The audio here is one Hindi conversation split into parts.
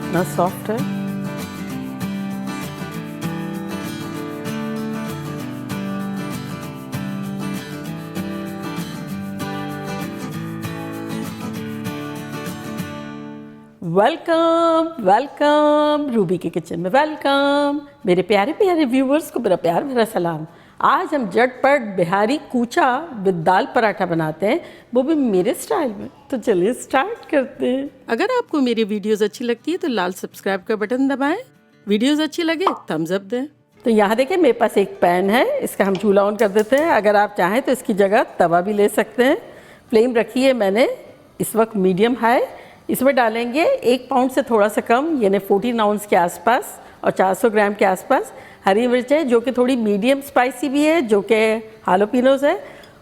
कितना सॉफ्ट है। वेलकम वेलकम रूबी के किचन में वेलकम। मेरे प्यारे प्यारे व्यूवर्स को मेरा प्यार भरा सलाम। आज हम झटपट बिहारी कूचा विद दाल पराठा बनाते हैं, वो भी मेरे स्टाइल में। तो चलिए स्टार्ट करते हैं। अगर आपको मेरी वीडियोस अच्छी लगती है तो लाल सब्सक्राइब का बटन दबाएं, वीडियोस अच्छी लगे थम्स अप दें। तो यहाँ देखिए मेरे पास एक पैन है, इसका हम चूल्हा ऑन कर देते हैं। अगर आप चाहें तो इसकी जगह तवा भी ले सकते हैं। फ्लेम रखी है मैंने इस वक्त मीडियम हाई। इसमें डालेंगे 1 पाउंड से थोड़ा सा कम, यानी 14 आउंस के आसपास और 400 ग्राम के आसपास हरी मिर्च है, जो कि थोड़ी मीडियम स्पाइसी भी है, जो कि हालोपिनोज है,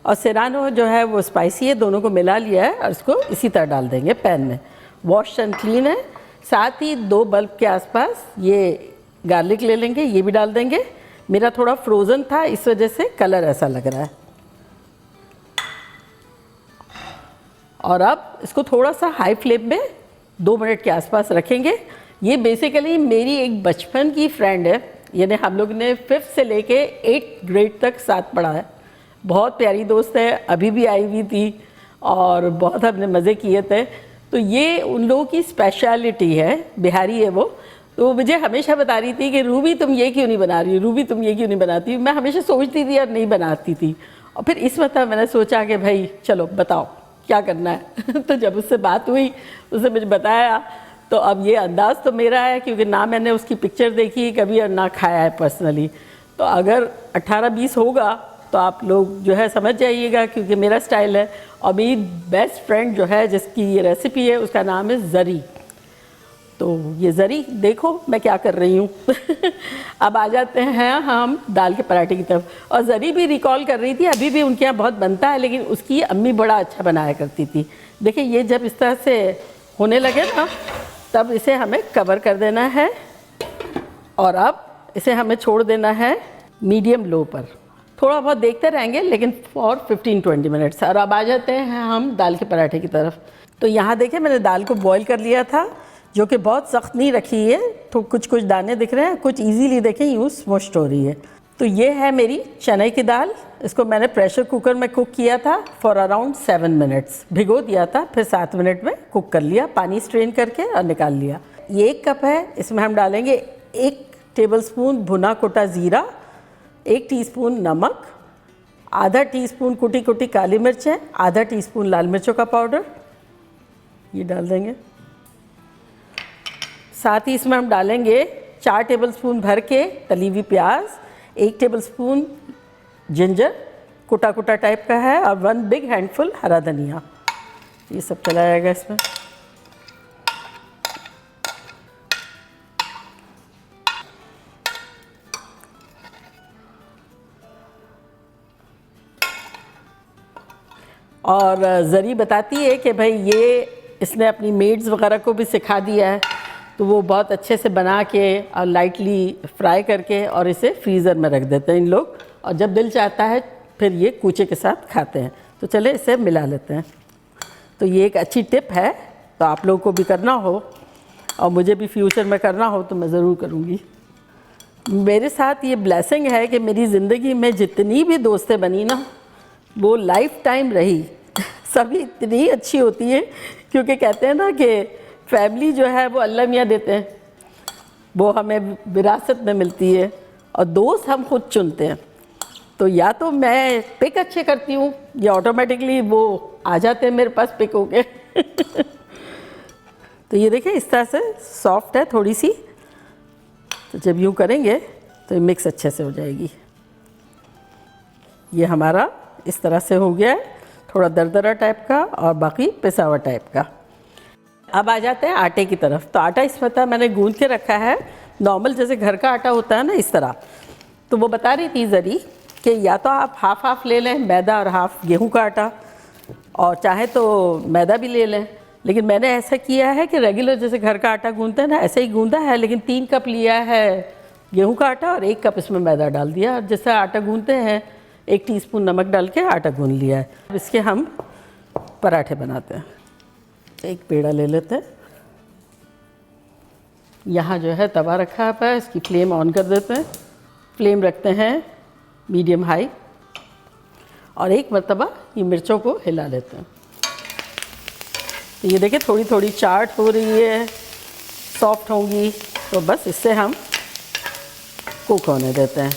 और सेरानो जो है वो स्पाइसी है। दोनों को मिला लिया है और इसको इसी तरह डाल देंगे पैन में। वॉश एंड क्लीन है। साथ ही 2 बल्ब के आसपास ये गार्लिक ले लेंगे, ये भी डाल देंगे। मेरा थोड़ा फ्रोज़न था, इस वजह से कलर ऐसा लग रहा है। और अब इसको थोड़ा सा हाई फ्लेम में 2 मिनट के आसपास रखेंगे। ये बेसिकली मेरी एक बचपन की फ्रेंड है, यानी हम लोग ने 5th से लेके 8th ग्रेड तक साथ पढ़ा है। बहुत प्यारी दोस्त है, अभी भी आई हुई थी और बहुत हमने मज़े किए थे। तो ये उन लोगों की स्पेशलिटी है, बिहारी है वो। तो वो मुझे हमेशा बता रही थी कि रूबी तुम ये क्यों नहीं बना रही, रूबी तुम ये क्यों नहीं बनाती। मैं हमेशा सोचती थी और नहीं बनाती थी। और फिर इस मतलब मैंने सोचा कि भाई चलो बताओ क्या करना है। तो जब उससे बात हुई, उसने मुझे बताया, तो अब ये अंदाज़ तो मेरा है, क्योंकि ना मैंने उसकी पिक्चर देखी कभी और ना खाया है पर्सनली। तो अगर 18-20 होगा तो आप लोग जो है समझ जाइएगा, क्योंकि मेरा स्टाइल है। और मेरी बेस्ट फ्रेंड जो है जिसकी ये रेसिपी है, उसका नाम है ज़री। तो ये ज़री देखो मैं क्या कर रही हूँ। अब आ जाते हैं हम दाल के पराठे की तरफ। और ज़री भी रिकॉल कर रही थी, अभी भी उनके यहाँ बहुत बनता है, लेकिन उसकी अम्मी बड़ा अच्छा बनाया करती थी। देखिए ये जब इस तरह से होने लगे ना, तब इसे हमें कवर कर देना है और अब इसे हमें छोड़ देना है मीडियम लो पर। थोड़ा बहुत देखते रहेंगे, लेकिन फॉर 15-20 मिनट्स। और अब आ जाते हैं हम दाल के पराठे की तरफ। तो यहाँ देखिए मैंने दाल को बॉईल कर लिया था, जो कि बहुत सख्त नहीं रखी है। तो कुछ कुछ दाने दिख रहे हैं, कुछ इजीली देखें यूँ स्मोश्ड हो रही है। तो ये है मेरी चने की दाल। इसको मैंने प्रेशर कुकर में कुक किया था फॉर अराउंड 7 मिनट्स। भिगो दिया था, फिर 7 मिनट में कुक कर लिया, पानी स्ट्रेन करके और निकाल लिया। ये 1 कप है, इसमें हम डालेंगे 1 टेबलस्पून भुना कुटा ज़ीरा, 1 टीस्पून नमक, आधा टीस्पून कुटी कुटी काली मिर्च है, आधा टीस्पून लाल मिर्चों का पाउडर, ये डाल देंगे। साथ ही इसमें हम डालेंगे 4 टेबलस्पून भर के तली हुई प्याज, 1 टेबलस्पून जिंजर कुटा कुटा टाइप का है, और 1 बिग हैंडफुल हरा धनिया। ये सब चला जाएगा इसमें। और ज़री बताती है कि भाई ये इसने अपनी मेड्स वगैरह को भी सिखा दिया है, तो वो बहुत अच्छे से बना के और लाइटली फ्राई करके और इसे फ्रीज़र में रख देते हैं इन लोग, और जब दिल चाहता है फिर ये कूचे के साथ खाते हैं। तो चले इसे मिला लेते हैं। तो ये एक अच्छी टिप है, तो आप लोगों को भी करना हो और मुझे भी फ्यूचर में करना हो तो मैं ज़रूर करूँगी। मेरे साथ ये ब्लेसिंग है कि मेरी ज़िंदगी में जितनी भी दोस्तें बनी ना, वो लाइफ टाइम रही। सभी इतनी अच्छी होती है, क्योंकि कहते हैं ना कि फैमिली जो है वो अल्लाह मियाँ देते हैं, वो हमें विरासत में मिलती है, और दोस्त हम खुद चुनते हैं। तो या तो मैं पिक अच्छे करती हूँ या ऑटोमेटिकली वो आ जाते हैं मेरे पास पिक होके। तो ये देखिए इस तरह से सॉफ्ट है थोड़ी सी, तो जब यूँ करेंगे तो ये मिक्स अच्छे से हो जाएगी। ये हमारा इस तरह से हो गया है, थोड़ा दरदरा टाइप का और बाकी पिसा हुआ टाइप का। अब आ जाते हैं आटे की तरफ। तो आटा इस पता मैंने गूंद के रखा है, नॉर्मल जैसे घर का आटा होता है ना, इस तरह। तो वो बता रही थी ज़री कि या तो आप हाफ ले लें मैदा और हाफ गेहूं का आटा, और चाहे तो मैदा भी ले लें। लेकिन मैंने ऐसा किया है कि रेगुलर जैसे घर का आटा गूंदते हैं ना, ऐसे ही गूंदा है, लेकिन 3 कप लिया है गेहूं का आटा और 1 कप इसमें मैदा डाल दिया। जैसे आटा गूंदते हैं 1 टीस्पून नमक डाल के आटा गूंद लिया है। अब इसके हम पराठे बनाते हैं। एक पेड़ा ले लेते हैं, यहाँ जो है तवा रखा है, इसकी फ्लेम ऑन कर देते हैं। फ्लेम रखते हैं मीडियम हाई और एक मरतबा ये मिर्चों को हिला लेते हैं। तो ये देखिए थोड़ी थोड़ी चाट हो रही है, सॉफ्ट होंगी, तो बस इससे हम कुक होने देते हैं।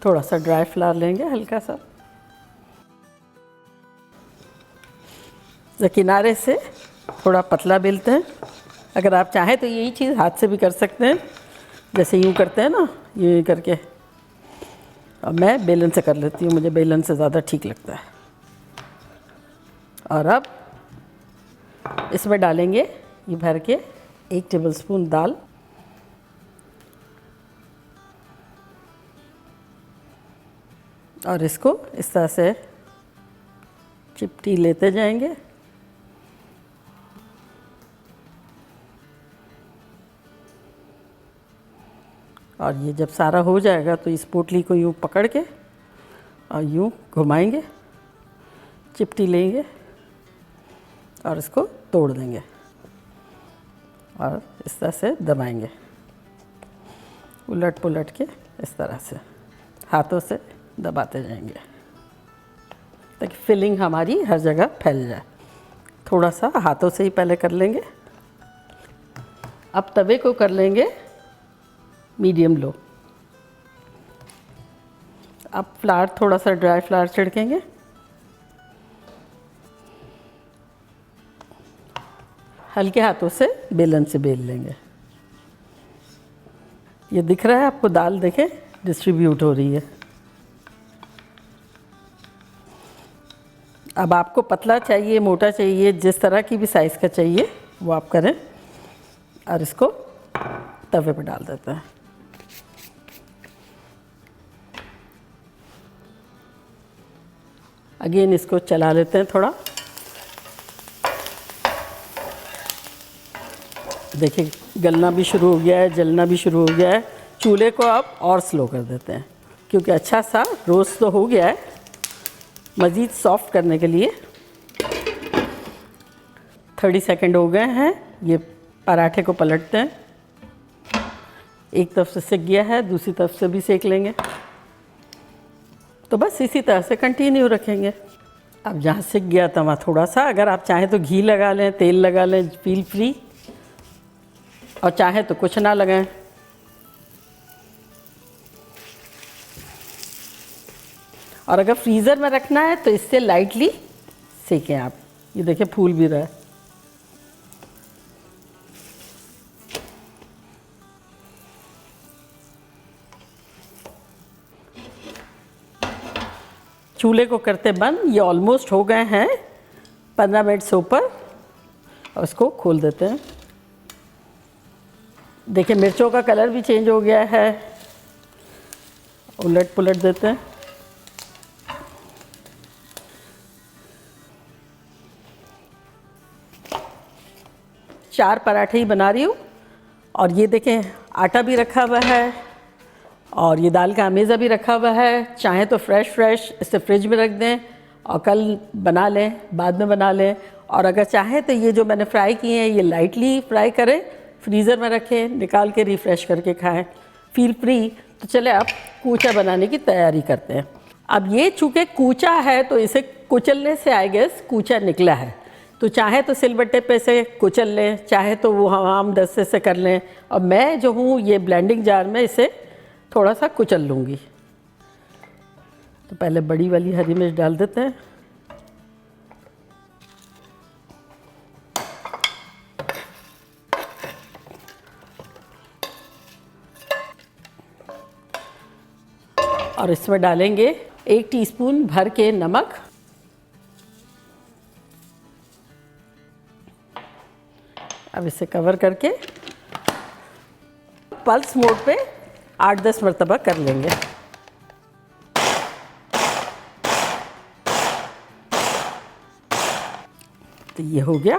थोड़ा सा ड्राई फ्लावर लेंगे, हल्का सा, तो किनारे से थोड़ा पतला बेलते हैं। अगर आप चाहें तो यही चीज़ हाथ से भी कर सकते हैं, जैसे यूँ करते हैं ना, यूँ करके। और मैं बेलन से कर लेती हूँ, मुझे बेलन से ज़्यादा ठीक लगता है। और अब इसमें डालेंगे ये भर के 1 टेबलस्पून दाल, और इसको इस तरह से चिपटी लेते जाएंगे। और ये जब सारा हो जाएगा तो इस पोटली को यूँ पकड़ के और यूँ घुमाएंगे, चिपटी लेंगे और इसको तोड़ देंगे और इस तरह से दबाएंगे, उलट पुलट के इस तरह से हाथों से दबाते जाएंगे ताकि फिलिंग हमारी हर जगह फैल जाए। थोड़ा सा हाथों से ही पहले कर लेंगे। अब तवे को कर लेंगे मीडियम लो। अब फ्लावर, थोड़ा सा ड्राई फ्लावर छिड़केंगे। हल्के हाथों से बेलन से बेल लेंगे। ये दिख रहा है आपको, दाल देखें डिस्ट्रीब्यूट हो रही है। अब आपको पतला चाहिए, मोटा चाहिए, जिस तरह की भी साइज़ का चाहिए वो आप करें। और इसको तवे पे डाल देते हैं। अगेन इसको चला लेते हैं थोड़ा। देखिए गलना भी शुरू हो गया है, जलना भी शुरू हो गया है। चूल्हे को आप और स्लो कर देते हैं क्योंकि अच्छा सा रोस्ट तो हो गया है। मज़ीद सॉफ्ट करने के लिए 30 सेकंड हो गए हैं। ये पराठे को पलटते हैं। एक तरफ से सिक गया है, दूसरी तरफ से भी सेक लेंगे। तो बस इसी तरह से कंटिन्यू रखेंगे। अब जहाँ सिक गया तवा थोड़ा सा, अगर आप चाहें तो घी लगा लें, तेल लगा लें, फील फ्री, और चाहे तो कुछ ना लगाएं। और अगर फ्रीज़र में रखना है तो इससे लाइटली सेकें आप। ये देखिए फूल भी रहा है। चूल्हे को करते बंद। ये ऑलमोस्ट हो गए हैं 15 मिनट से ऊपर। और इसको खोल देते हैं। देखिए मिर्चों का कलर भी चेंज हो गया है। उलट पुलट देते हैं। चार पराठे ही बना रही हूँ। और ये देखें आटा भी रखा हुआ है और ये दाल का अमेज़ा भी रखा हुआ है। चाहें तो फ्रेश इसे फ्रिज में रख दें और कल बना लें, बाद में बना लें। और अगर चाहें तो ये जो मैंने फ्राई किए हैं ये लाइटली फ्राई करें, फ्रीज़र में रखें, निकाल के रिफ़्रेश करके खाएं, फील फ्री। तो चले अब कूचा बनाने की तैयारी करते हैं। अब ये चूँकि कूचा है तो इसे कुचलने से आई गेस कूचा निकला है। तो चाहे तो सिलबट्टे पे से कुचल लें, चाहे तो वो आम दस्ते से कर लें। और मैं जो हूँ ये ब्लेंडिंग जार में इसे थोड़ा सा कुचल लूँगी। तो पहले बड़ी वाली हरी मिर्च डाल देते हैं। और इसमें डालेंगे 1 टीस्पून भर के नमक। अब इसे कवर करके पल्स मोड पे 8-10 मरतबा कर लेंगे। तो ये हो गया।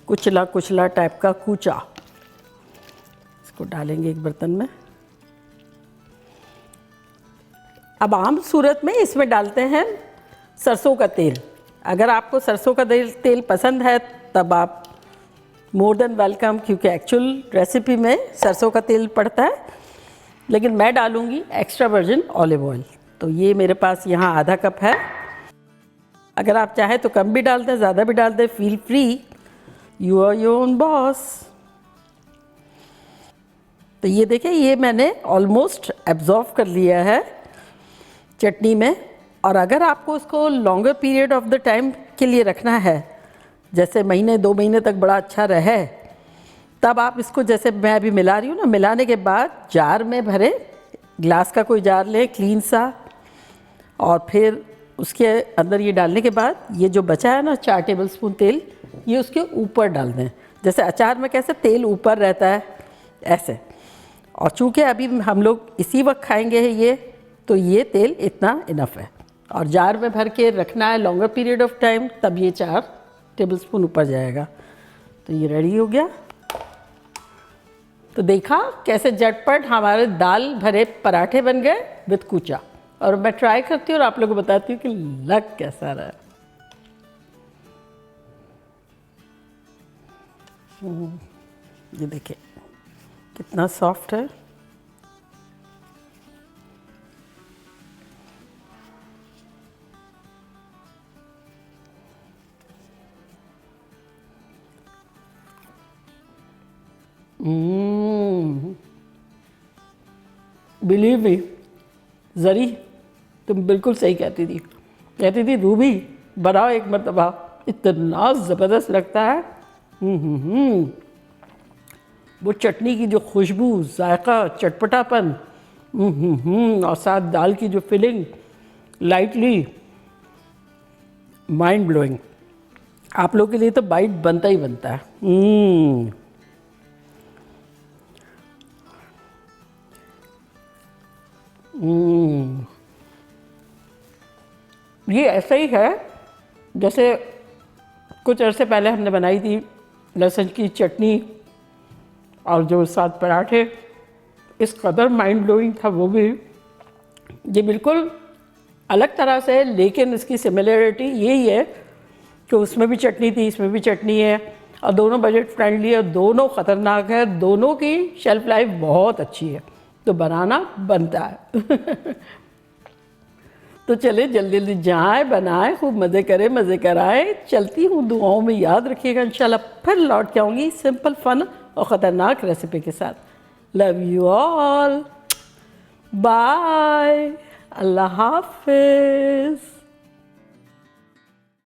कुचला कुचला टाइप का कूचा। इसको डालेंगे एक बर्तन में। अब आम सूरत में इसमें डालते हैं सरसों का तेल। अगर आपको सरसों का तेल पसंद है तब आप मोर देन वेलकम, क्योंकि एक्चुअल रेसिपी में सरसों का तेल पड़ता है, लेकिन मैं डालूँगी एक्स्ट्रा वर्जिन ऑलिव ऑयल। तो ये मेरे पास यहाँ आधा कप है। अगर आप चाहें तो कम भी डाल दें, ज़्यादा भी डाल दें, feel free, you are your own boss. तो ये देखिए, ये मैंने ऑलमोस्ट एब्जॉर्व कर लिया है चटनी में। और अगर आपको उसको longer period of the time के लिए रखना है, जैसे महीने 2 महीने तक बड़ा अच्छा रहे, तब आप इसको जैसे मैं अभी मिला रही हूँ ना, मिलाने के बाद जार में भरे, ग्लास का कोई जार लें क्लीन सा, और फिर उसके अंदर ये डालने के बाद ये जो बचा है ना 4 टेबलस्पून तेल, ये उसके ऊपर डाल दें। जैसे अचार में कैसे तेल ऊपर रहता है, ऐसे। और चूँकि अभी हम लोग इसी वक्त खाएंगे ये, तो ये तेल इतना इनफ है। और जार में भर के रखना है लॉन्गर पीरियड ऑफ टाइम, तब ये 4 टेबलस्पून ऊपर जाएगा। तो ये रेडी हो गया। तो देखा कैसे झटपट हमारे दाल भरे पराठे बन गए विद कूचा। और मैं ट्राई करती हूँ और आप लोगों को बताती हूँ कि लग कैसा रहा। ये देखिए कितना सॉफ्ट है। बिलीव मी जरी, तुम बिल्कुल सही कहती थी रूबी बनाओ एक मरतबा, इतना ज़बरदस्त लगता है। वो चटनी की जो खुशबू, जायका, चटपटापन, और साथ दाल की जो फिलिंग, लाइटली, माइंड ब्लोइंग। आप लोगों के लिए तो बाइट बनता ही बनता है। ये ऐसा ही है जैसे कुछ अरसे पहले हमने बनाई थी लहसुन की चटनी और जो साथ पराठे, इस कदर माइंड ब्लोइंग था वो भी। ये बिल्कुल अलग तरह से, लेकिन इसकी सिमिलरिटी यही है कि उसमें भी चटनी थी, इसमें भी चटनी है, और दोनों बजट फ्रेंडली है, दोनों ख़तरनाक है, दोनों की शेल्फ लाइफ बहुत अच्छी है। तो बनाना बनता है। तो चले जल्दी जल्दी जाएं, बनाएं, खूब मज़े करें, मज़े कराएं। चलती हूँ, दुआओं में याद रखिएगा। इंशाल्लाह फिर लौट के आऊँगी सिंपल, फन और ख़तरनाक रेसिपी के साथ। लव यू ऑल, बाय, अल्लाह हाफिज़।